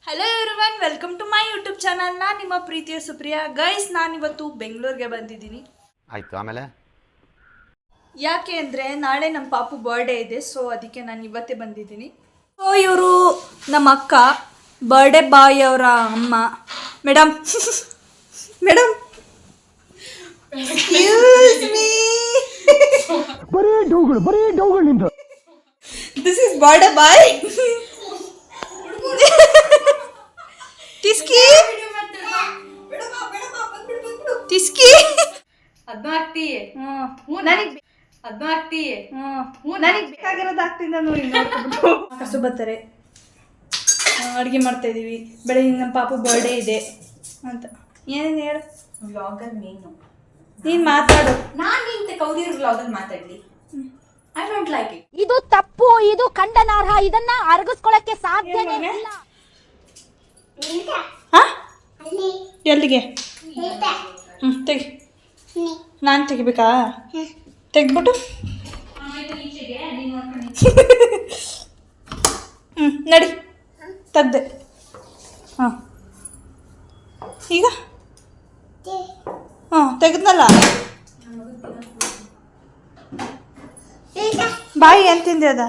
Hello everyone, welcome to my YouTube channel. ನಾನು ನಿಮ್ಮ ಪ್ರೀತಿಯ ಸುಪ್ರಿಯಾ. ಗೈಸ್, ನಾನಿವತ್ತು ಬೆಂಗಳೂರಿಗೆ ಬಂದಿದ್ದೀನಿ. ಆಯಿತು, ಆಮೇಲೆ ಯಾಕೆ ಅಂದರೆ ನಾಳೆ ನಮ್ಮ ಪಾಪು ಬರ್ಡೇ ಇದೆ. ಸೊ ಅದಕ್ಕೆ ನಾನು ಇವತ್ತೇ ಬಂದಿದ್ದೀನಿ. ಸೊ ಇವರು ನಮ್ಮ ಅಕ್ಕ, ಬರ್ಡೇ ಬಾಯ್ ಅವರ ಅಮ್ಮ. Madam madam this is birthday boy. ಟಿಸ್ಕಿ ಟಿಸ್ಕಿ ಅದನ್ನ ಹಾಕ್ತಿ ನನಗೆ ಬೇಕಾಗಿರೋದು ಆಗ್ತಿದ್ದ ನೋಡಿ. ಕಸು ಬರ್ತಾರೆ, ಅಡುಗೆ ಮಾಡ್ತಾ ಇದೀವಿ. ಬೆಳಗ್ಗೆ ನಮ್ಮ ಪಾಪು ಬರ್ಡೇ ಇದೆ ಅಂತ. ಏನೇನು ಹೇಳು, ವ್ಲಾಗರ್ ಮೇನು ನೀನು ಮಾತಾಡು. ನಾನು ಇಂತೆ ಕೌದಿಯರ್ ವ್ಲಾಗಲ್ಲಿ ಮಾತಾಡ್ಲಿ. I don't like it. ಇದು ತಪ್ಪು, ಇದು ಖಂಡನಾರ್ಹ. ಇದನ್ನ ಅರಗಿಸ್ಕೊಳ್ಳಕ್ಕೆ ಸಾಧ್ಯನೇ ಇಲ್ಲ. ಎಲ್ಲಿಗೆ? ತೆಗಿ. ನಾನು ತೆಗಿಬೇಕಾ? ತೆಗ್ಬಿಟ್ಟು ನಡಿ, ತೆಗ್ದೆ. ಹಾಂ, ಈಗ ತೆಗೆದ್ನಲ್ಲ. ಬಾಯಿ ಏನು ತಿಂದೆ ಅದ?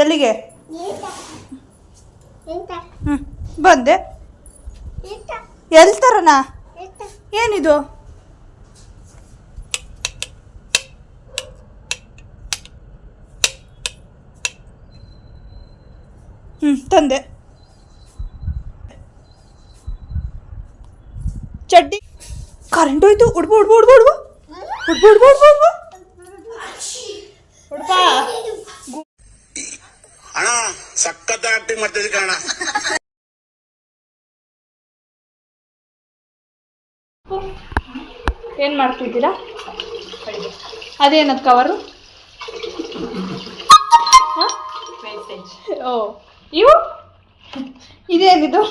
ಎಲ್ಲಿಗೆ? ಬಂದೆ. ಎಲ್ಲಿ ತರನ? ಏನಿದು? ತಂದೆ. ಚಡ್ಡಿ. ಕರೆಂಟ್ ಹೋಯ್ತು. ಉಡ್ಬು ಉಡ್ಬು ಉಡ್ಬು ಉಡ್ಬು ಉಡ್ಬು ಉಡ್ಬು ಉಡ್ಬು ಉಡ್ಬು ಉಡ್ಬಾ. ಅಣ್ಣ ಸಖತ್ ಆಕ್ಟಿಂಗ್ ಮಾಡ್ತಿದ್ದೆ ಕಣ. ಏನು ಮಾಡ್ತಿದ್ದೀರಾ? ಅದೇನದು ಕವರು? ಓ, ಇವು ಇದೇನಿದು?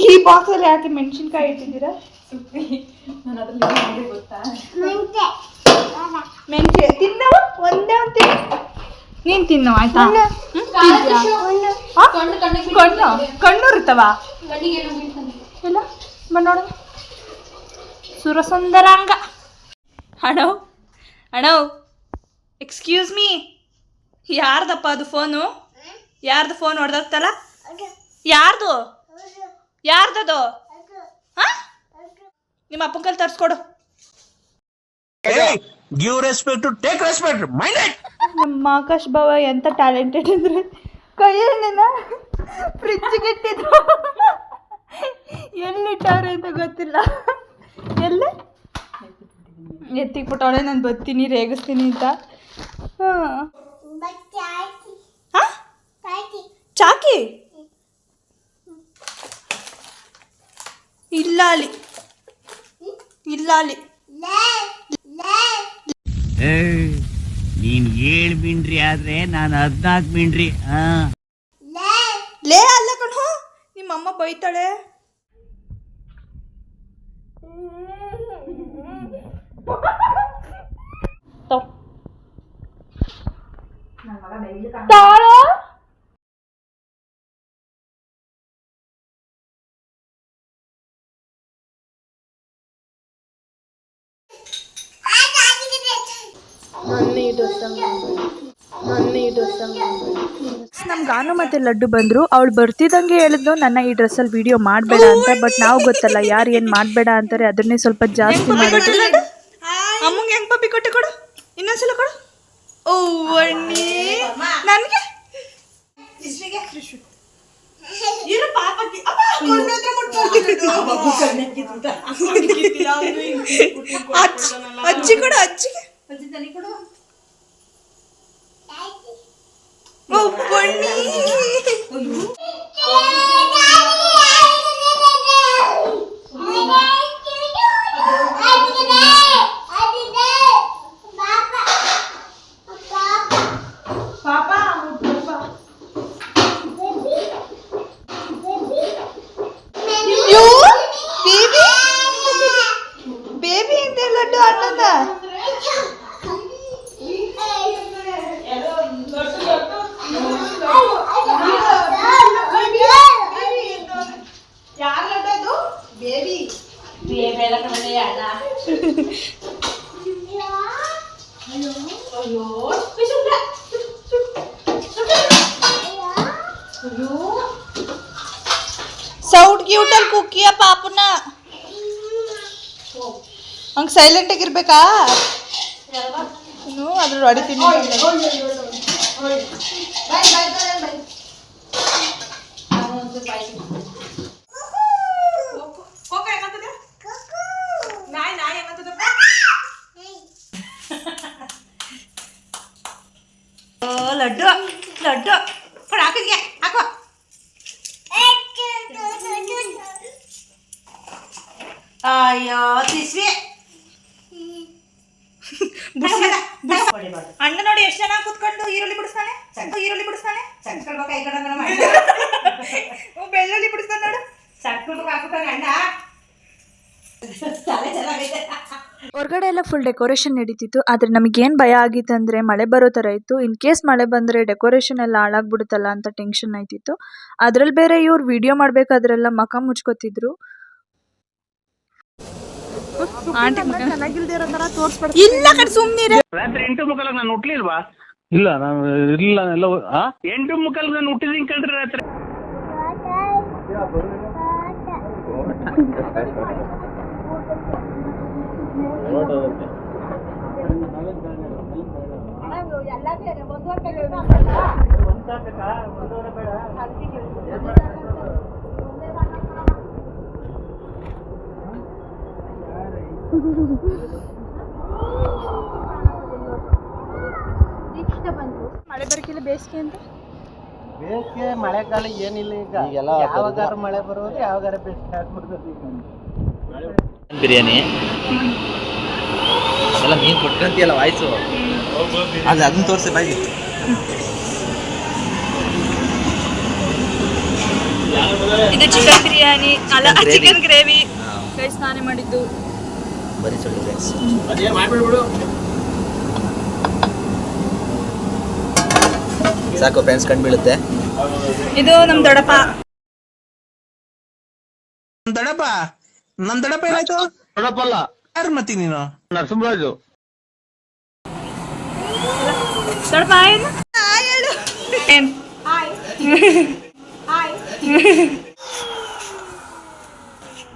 ಈ ಬಾಕ್ಸಲ್ಲಿ ಯಾಕೆ ಮೆಣಸಿನ್ಕಾಯಿ ಇಟ್ಟಿದ್ದೀರಾ? ನಾನು ಅದ್ರಲ್ಲಿ ಗೊತ್ತಾ, ಮೆಣಸೆ ತಿನ್ನವ ಒಂದೇ ಒಂದು ತಿನ್ನು. ನೀನು ತಿನ್ನು ಆಯ್ತಾ? ಕಣ್ಣು ಇರ್ತವ ಇಲ್ಲ? ನೋಡ, ಸುರಸುಂದರಾಂಗ. ಅಣೋ ಅಣೋ, ಎಕ್ಸ್ಕ್ಯೂಸ್ ಮೀ. ಯಾರ್ದಪ್ಪ ಅದು ಫೋನು? ಯಾರ್ದು ಫೋನ್ ಹೊಡೆದತ್ತಲ್ಲ? ಯಾರ್ದು? ಯಾರ್ದದು? ಹಾಂ, ನಿಮ್ಮ ಅಪ್ಪಂಕಲ್ಲಿ ತರಿಸ್ಕೊಡು. Give respect to take respect. Minded. ನಮ್ಮ ಆಕಾಶ್ ಬಾವ ಎಂತ ಟ್ಯಾಲೆಂಟೆಡ್ ಅಂದರೆ ಕೈಯಲ್ಲಿನ ಫ್ರಿಜ್ಜಿಗೆ ಇಟ್ಟಿದ್ರು. ಎಲ್ಲಿಟ್ಟವ್ರೆ ಅಂತ ಗೊತ್ತಿಲ್ಲ. ಎಲ್ಲಿ ಎತ್ತಿಕ್ಬಿಟ್ಟವಳೆ. ನಾನು ಬರ್ತೀನಿ, ರೇಗಿಸ್ತೀನಿ ಅಂತ. ಹಾಂ, ಚಾಕಿ ಇಲ್ಲ ಅಲ್ಲಿ, ಇಲ್ಲ ಅಲ್ಲಿ. ನೀನ್ 7 ಮಿಂಡ್ರಿ ಆದ್ರೆ ನಾನು 14 ಮಿಂಡ್ರಿ. ಲೇ ಅಲ್ಲ ಕಣೋ, ನಿಮ್ಮಮ್ಮ ಬೈತಾಳೆ. ನಮ್ಮ ಗಾನು ಮತ್ತು ಲಡ್ಡು ಬಂದರು. ಅವಳು ಬರ್ತಿದ್ದಂಗೆ ಹೇಳಿದ್ಲು ನನ್ನ ಈ ಡ್ರೆಸ್ಸಲ್ಲಿ ವಿಡಿಯೋ ಮಾಡಬೇಡ ಅಂತ. ಬಟ್ ನಾವು ಗೊತ್ತಲ್ಲ ಯಾರು ಏನು ಮಾಡಬೇಡ ಅಂತಾರೆ, ಅದನ್ನೇ ಸ್ವಲ್ಪ ಜಾಸ್ತಿ ಮಾಡೋದು. ಅಮ್ಮಂಗೆ ಹೆಂಗೆ ಪಪ್ಪಿ ಕೊಟ್ಟೆ? ಕೊಡು, ಇನ್ನೊಂದ್ಸಲ ಕೊಡು. ಓ ಅಣ್ಣಿ, ನನಗೆ ಅಜ್ಜಿ ಕೊಡು, ಅಜ್ಜಿಗೆ. ಓ ಬಣ್ಣಿ. ಬೇಬಿ ಅಂತ ಲಡ್ಡು ಅಣ್ಣನ ಅಲ್ಲಿ ಕುಕ್ಕಿಯ ಪಾಪುನ ಹಂಗೆ ಸೈಲೆಂಟ್ ಆಗಿರ್ಬೇಕಾ ಇನ್ನು ಅದ್ರ ಹೊಡಿತೀನಿ ಲಡ್ಡು ಲಡ್ಡು ಕೊಡು ಹಾಕಿದ್ಗೆ ಹಾಕೋ ಅಯ್ಯೋ ತಿಸ್ವಿ ಅಣ್ಣ ನೋಡಿ ಎಷ್ಟು ಚೆನ್ನಾಗಿ ಕುತ್ಕೊಂಡು ಈರುಳ್ಳಿ ಬಿಡಿಸ್ತಾನೆ ಬೆಳ್ಳುಳ್ಳಿ ಬಿಡಿಸ್ತಾನೆ ನೋಡು ಅಣ್ಣ ಹೊರಗಡೆ ಎಲ್ಲ ಫುಲ್ ಡೆಕೋರೇಷನ್ ನಡೀತಿತ್ತು ಆದರೆ ನಮಗೇನು ಭಯ ಆಗಿತ್ತು ಅಂದರೆ ಮಳೆ ಬರೋ ಥರ ಇತ್ತು. ಇನ್ ಕೇಸ್ ಮಳೆ ಬಂದರೆ ಡೆಕೋರೇಷನ್ ಎಲ್ಲ ಹಾಳಾಗ್ಬಿಡುತ್ತಲ್ಲ ಅಂತ ಟೆನ್ಷನ್ ಆಯ್ತಿತ್ತು. ಅದ್ರಲ್ಲಿ ಬೇರೆ ಇವ್ರು ವಿಡಿಯೋ ಮಾಡಬೇಕಾದ್ರೆಲ್ಲ ಮಕ ಮುಚ್ಕೋತಿದ್ರು. ಇಲ್ಲ ಕಡೆ ಸುಮ್ಮನಿರ ರಾತ್ರಿ 8:45 ನಾನು ಹುಟ್ಲಿಲ್ವಾ? ಇಲ್ಲ ನಾನು ಇಲ್ಲ ಎಲ್ಲ 8:45 ನಾನು ಹುಟ್ಟಿದೀನಿ ಕಣ್ರಿ ರಾತ್ರಿ. ಮಳೆ ಬರಕಿಲ್ಲ ಬೇಸಿಗೆ ಅಂತ ಬೇಸಿಗೆ ಮಳೆಗಾಲ ಏನಿಲ್ಲ ಈಗ ಯಾವಾಗಾರ ಮಳೆ ಬರೋದು ಯಾವಾಗಾರ ಬೇಸಿಗೆ ಆಗ್ಬಿಡ್ತದೆ. ಬಿರಿಯಾನಿ ಎಲ್ಲ ನೀನು ಕೊಟ್ಕೊಂತೀಯಲ್ಲ ವಾಯ್ಸು ಅದನ್ನ ತೋರಿಸಿ ಬಾಯಿ. ಇದು ಚಿಕನ್ ಬಿರಿಯಾನಿ ಅಲ್ಲ ಚಿಕನ್ ಗ್ರೇವಿ ಕೈ ಸ್ನಾನ ಮಾಡಿದ್ದು ಬರೀ ಸುಳ್ಳು ಫ್ರೆಂಡ್ಸ್. ಸಾಕು ಫ್ರೆಂಡ್ಸ್ ಕಂಡು ಬೀಳುತ್ತೆ. ಇದು ನಮ್ ದೊಡ್ಡಪ್ಪ ನಮ್ ದಡಪ ಏನಾಯ್ತು? ದಡಪಲ್ಲ ಯಾರು ಮತ್ತಿ ನೀನು? ನರಸಿಂಹರಾಜು. ದೊಡ್ಡಪ್ಪ ಏನು ಏನ್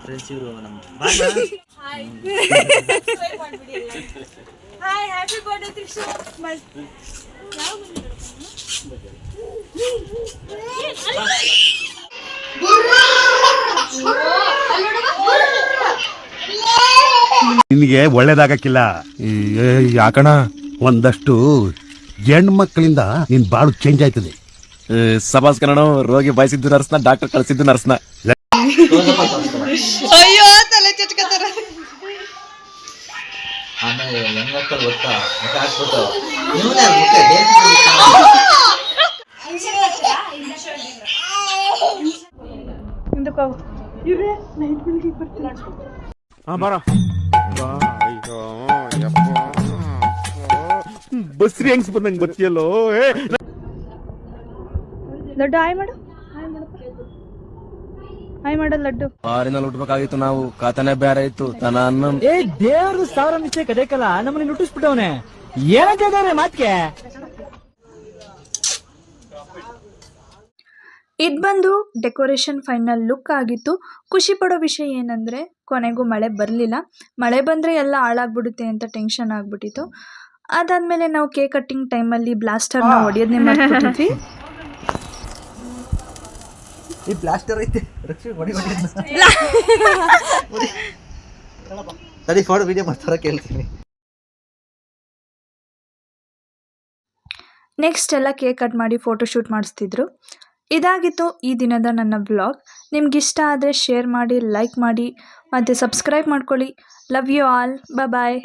ಫ್ರೆಂಡ್ಸ್ ಇವರು ನಮ್ಮ ಹಾಯ್ ಹ್ಯಾಪಿ ಬರ್ತ್ಡೇ ತ್ರಿಷು. ನಿನಗೆ ಒಳ್ಳೇದಾಗಕ್ಕಿಲ್ಲ ಯಾಕಣ ಒಂದಷ್ಟು ಹೆಣ್ಮಕ್ಳಿಂದ ನಿನ್ ಬಾಳು ಚೇಂಜ್ ಆಯ್ತದೆ. ಸಭಾಸ್ ಕನ್ನಡ ರೋಗಿ ಬಯಸಿದ್ದು ನರ್ಸ್ನ ಡಾಕ್ಟರ್ ಕಳಿಸಿದ್ದು ನರ್ಸ್ನ. ಅಯ್ಯೋ ತಲೆ ಚಚ್ಕತಾರ. ಆಮೇಲೆ ಹೆಣ್ಮಕ್ಳು ಗೊತ್ತಾ ಮುಖ ಹಾಕ್ಬಿಟ್ಟು ಬಸ್ರಿ ಹೆಂಗ್ಸ್ ಬಂದಂಗ್ ಬರ್ತೀಯಲ್ಲೋ. ಲಡ್ಡು ಹಾಯ್ ಮಾಡು ಹಾಯ್ ಮಾಡಲ್ ಲಡ್ಡು. ಆರಿನಲ್ಲಿ ಹುಟ್ಬೇಕಾಗಿತ್ತು ನಾವು, ಖಾತಾನೆ ಬೇರೆ ಇತ್ತು ತನ ಅನ್ನ. ದೇವ್ರು ಸಾವಿರ ಮಿಸ್ಟೇಕ್ ಅದಕ್ಕಲ್ಲ ನಮ್ಮನ್ನ ನುಟ್ಟಿಸ್ಬಿಟ್ಟವನೆ ಏನಂತಿದ್ದಾರೆ ಮಾತ್ಗೆ. ಇದು ಬಂದು ಡೆಕೋರೇಷನ್ ಫೈನಲ್ ಲುಕ್ ಆಗಿತ್ತು. ಖುಷಿ ಪಡೋ ವಿಷಯ ಏನಂದರೆ ಕೊನೆಗೂ ಮಳೆ ಬರಲಿಲ್ಲ. ಮಳೆ ಬಂದರೆ ಎಲ್ಲ ಹಾಳಾಗ್ಬಿಡುತ್ತೆ ಅಂತ ಟೆನ್ಷನ್ ಆಗಿಬಿಟ್ಟಿತ್ತು. ಅದಾದಮೇಲೆ ನಾವು ಕೇಕ್ ಕಟ್ಟಿಂಗ್ ಟೈಮಲ್ಲಿ ಬ್ಲಾಸ್ಟರ್ನ ಹೊಡೆಯೋದನ್ನೇ ಮಾಡ್ಬಿಟ್ಟಿದ್ವಿ. ಈ ಬ್ಲಾಸ್ಟರ್ ಐತೆ ಸರಿ ಫೋಟೋ ವಿಡಿಯೋ ಮಾಡ್ತಾರ ಕೇಳ್ತೀನಿ. ನೆಕ್ಸ್ಟ್ ಎಲ್ಲ ಕೇಕ್ ಕಟ್ ಮಾಡಿ ಫೋಟೋ ಶೂಟ್ ಮಾಡಿಸ್ತಿದ್ರು. ಇದಾಗಿತ್ತು ಈ ದಿನದ ನನ್ನ ವ್ಲಾಗ್. ನಿಮ್ಗಿಷ್ಟ ಆದರೆ ಶೇರ್ ಮಾಡಿ, ಲೈಕ್ ಮಾಡಿ ಮತ್ತು ಸಬ್ಸ್ಕ್ರೈಬ್ ಮಾಡ್ಕೊಳ್ಳಿ. Love you all. ಬಾಯ್.